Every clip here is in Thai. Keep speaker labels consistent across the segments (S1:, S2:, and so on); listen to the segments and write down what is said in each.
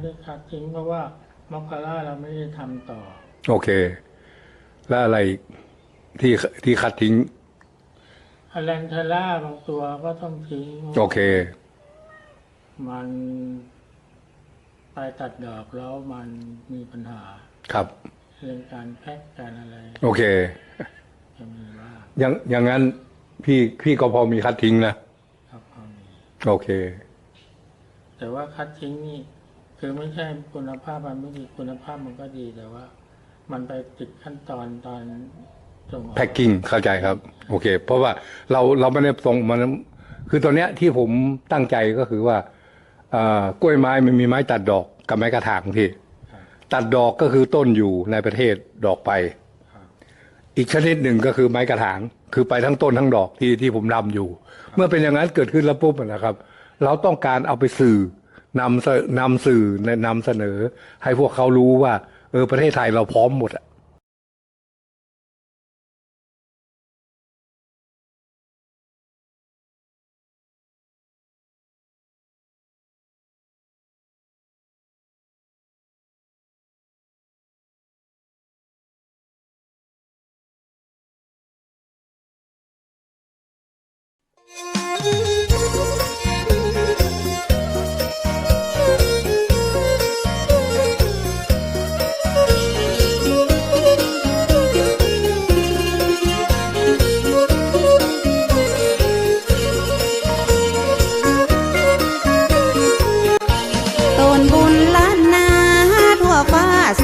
S1: ได้คัดทิ้งเพราะว่ามอคคาร่าเราไม่ได้ทำต่อ
S2: โอเคแล้วอะไรที่คัดทิ้ง
S1: อะแลนเทล่าบางตัวก็ต้องทิ้ง
S2: โอเค
S1: มันไปตัดดอกแล้วมันมีปัญหา
S2: ครับ
S1: เรื่องการแพ็คการอะไร
S2: โอเค
S1: จะมีว่า
S2: อย่างนั้นพี่ก็พอมีคัดทิ้งนะครับ
S1: พอมี
S2: โอเค
S1: แต่ว่าคัดทิ้งนี่คือไม่ใช่คุณภาพมันไม่ดีคุณภาพมันก็ดีแต่ว่ามันไปติดขั้นตอนส่งออก
S2: แพ็คกิ้งเข้าใจครับโอเคเพราะว่าเราไม่ได้ส่งมันคือตอนเนี้ยที่ผมตั้งใจก็คือว่ากล้วยไม้มันมีไม้ตัดดอกกับไม้กระถางพี่ตัดดอกก็คือต้นอยู่ในประเทศดอกไปอีกชนิดหนึ่งก็คือไม้กระถางคือไปทั้งต้นทั้งดอกที่ผมนำอยู่เมื่อเป็นอย่างนั้นเกิดขึ้นแล้วปุ๊บนะครับเราต้องการเอาไปนำสื่อนำเสนอให้พวกเขารู้ว่าประเทศไทยเราพร้อมหมด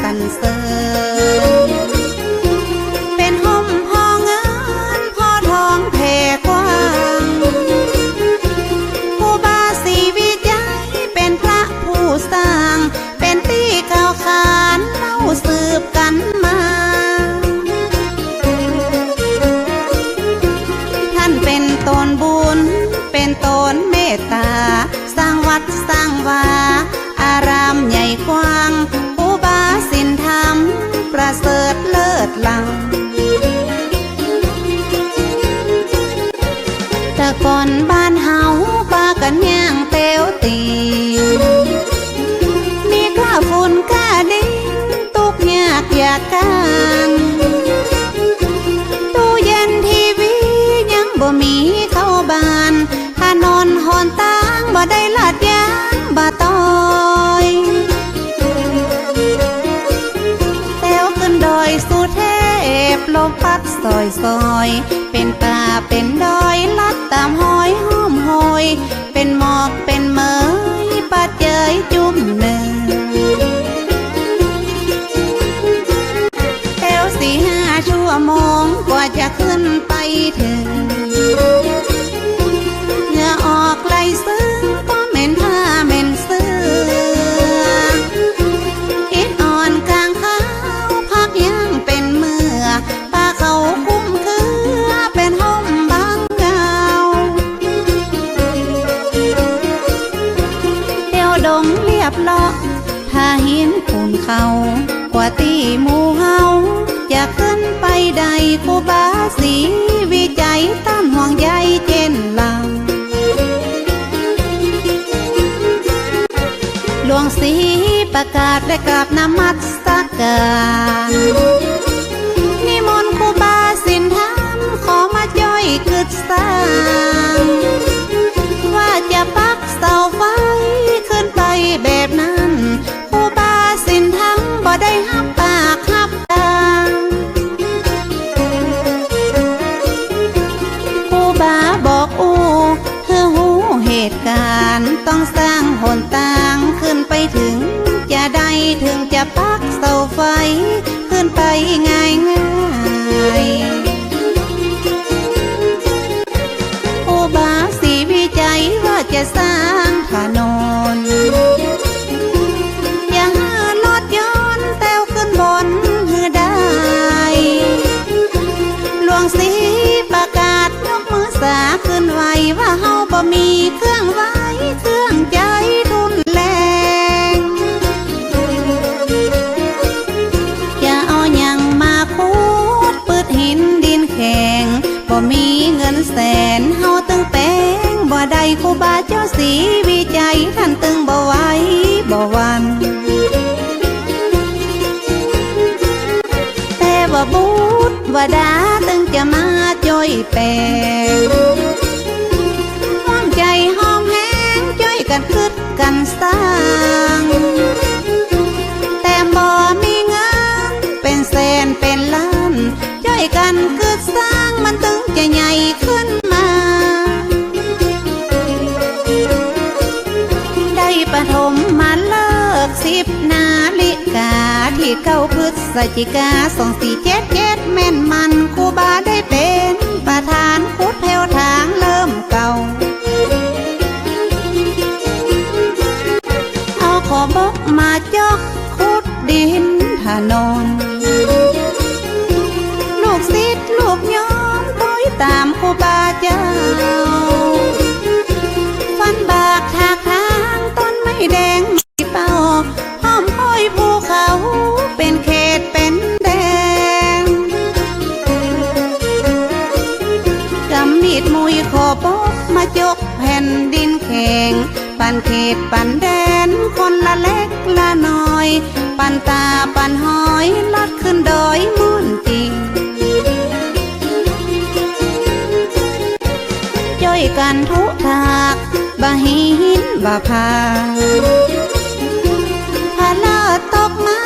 S3: สรรเสริญเป็นห่มพอเงินพอทองแผ่กว้างผู้บาสีวิจัยเป็นพระผู้สร้างเป็นที่กล่าวขานเล่าสืบกันมาท่านเป็นตนบุญเป็นตนเมตตาสร้างวัดสร้างวาอารามใหญ่กว้างศีลธรรมประเสริฐเลิศล้ำแต่ก่อนบ้านเฮาปากันย่างเตียวตีมีข้าฝุ่นข้าดินตุกยากอยากการตู้เย็นทีวียังบ่มีเข้าบ้านถนนหนทางบ่ได้ลาดยางบ่ต้อยดอยสุเทพลมพัดซอยเป็นป่าเป็นดอยลัดตามห้อยห้อมหอยเป็นหมอกเป็นเมยปัดเจยจุ่มหนึ่งแถว4-5 ชั่วโมงกว่าจะขึ้นไปถึงเหงื่อออกไหลซึ้งก็เหม็นผ้าเหม็นเสื้ออิดอ่อนกลางขายังเป็นเมื่อป้าเขาคุ้มคือเป็นห่มบางเก่าเดี่ยวดงเรียบเลาะถ้าหินปูนเขากว่าตีหมู่เฮาจะขึ้นไปใดกูบาสีวิจัยต้านห่วงใยเจนเราหลวงศรีประกาศและกราบนมัสการนิมนต์ครูบาสินธรรมขอมาย่อยกึศสร้างว่าจะปักเสาไฟขึ้นไปแบบนั้นครูบาสินธรรมบ่ได้หับปากหับตาครูบาบอกเพื่อหูเหตุการณ์ต้องสร้างหนทางขึ้นไปถึงจะได้ถึงจะปักเสาไฟขึ้นไปง่ายผู้บาสีวิจัยว่าจะสร้างถนนอย่าหารถยนต์แต้วขึ้นบนหือได้หลวงศรีประกาศยกมือสาขึ้นไว้ว่าเฮาบ่มีเครื่องไว้เครื่องใจทุนแรงอย่าเอาหยังมาคูดปืดหินดินแข็งบ่มีเงินแสนเฮาตึงแป้งบ่ได้ครูบาเจ้าศรีวิจัยท่านตึงบ่ไหวบ่วัน ว่าดาตึงจะมาจ่อยแปลงห้องใจหอมแห้งจ่อยกันคึดกันสร้างแต่บ่มีเงินเป็นแสนเป็นล้านจ่อยกันคึดสร้างมันตึงจะใหญ่ขึ้นมาได้ปฐมมาเลิก10 นาฬิกาที่9 พฤศจิกา2477แม่นมันครูบาได้เป็นประธานพุทธแถวทางเริ่มเก่าเอาขอบกมาจอกขุดดินถนนลูกศิษย์ลูกโยมต้อยตามครูบาเจ้าฟันบากทากทางต้นไม้แดงไม่เป่าห้อมห้อยภูเขาเป็นเขตเป็นแดงกำมีดมุยขอบกมาจกแผ่นดินแข็งปันเขตปันแดนคนละเล็กละน้อยปันตาปันหอยลัดขึ้นดอยมุ่นจริงจ้อยกันทุทากบะหินบะพาพาลาตกมา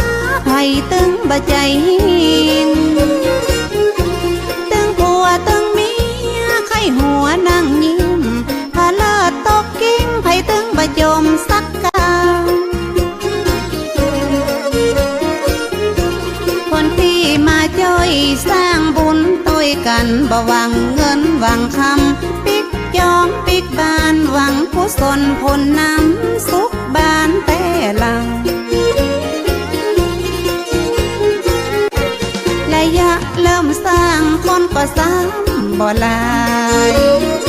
S3: ไผ่ตึงบะใจหินตึงผัวตึงเมียไข้หัวนั่งยิ้มพาลาตกกิ้งไผ่ตึงบะจมสักกาคนที่มาจ้อยสร้างบุญต้วยกันบ่หวังเงินหวังคำปิกจองปิกบานหวังกุศลผลน้ำสุขบานแต่หลังระยะเริ่มสร้างคนก็ซ้ำบ่หลาย